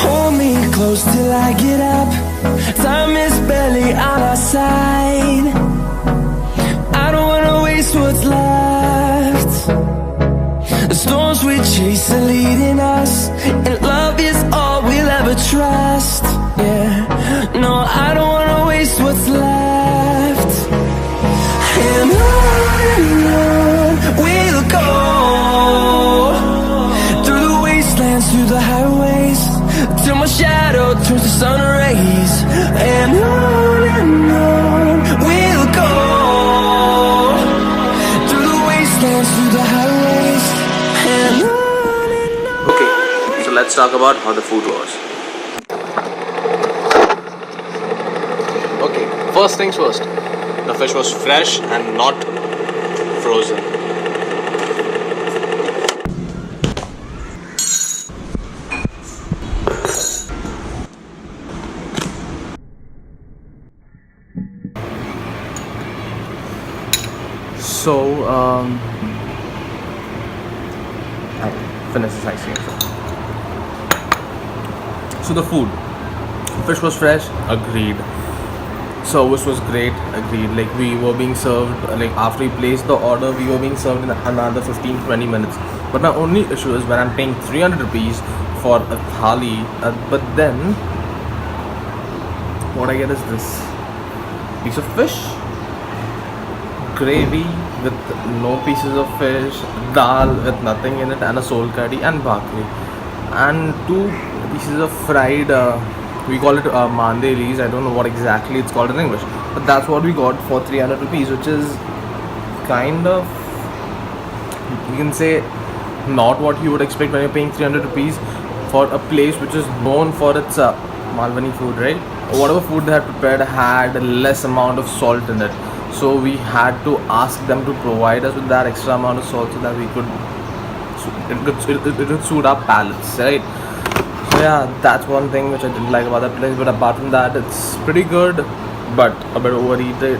Hold me close till I get up. Time is barely on our side. I don't wanna waste what's left. The storms we chase are leading us, and love is all we'll ever trust. Yeah, no, I don't wanna waste what's left. And on we'll go, through the wastelands, through the highways, till my shadow turns to sun rays. And on we'll go, through the wastelands, through the highways, and on. Okay, so let's talk about how the food was. Okay, first things first. The fish was fresh and not frozen. So, I finished this ice cream. So the food, fish was fresh, agreed. Service was great, agreed. Like, we were being served, like after we placed the order, we were being served in another 15-20 minutes. But my only issue is when I'm paying 300 rupees for a thali, but then what I get is this piece of fish, gravy with no pieces of fish, dal with nothing in it, and a soul curry and bhakri, and 2 pieces of fried we call it mandelis. I don't know what exactly it's called in English, but that's what we got for 300 rupees, which is kind of, you can say, not what you would expect when you're paying 300 rupees for a place which is known for its Malvani food, right? Whatever food they had prepared had less amount of salt in it, so we had to ask them to provide us with that extra amount of salt so that we could, it would suit our palates, right? So yeah, that's one thing which I didn't like about that place. But apart from that, it's pretty good, but a bit overrated,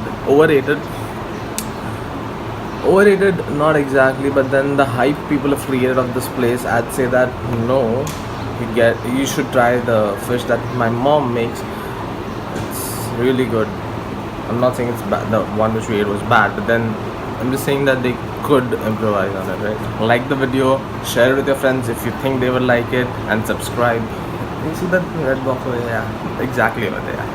not exactly. But then the hype people have created of this place, I'd say that no, you should try the fish that my mom makes. It's really good. I'm not saying it's bad, the one which we ate was bad, but then I'm just saying that they could improvise on it, right? Like the video, share it with your friends if you think they would like it, and subscribe. You see that red box over there? Yeah, exactly over there.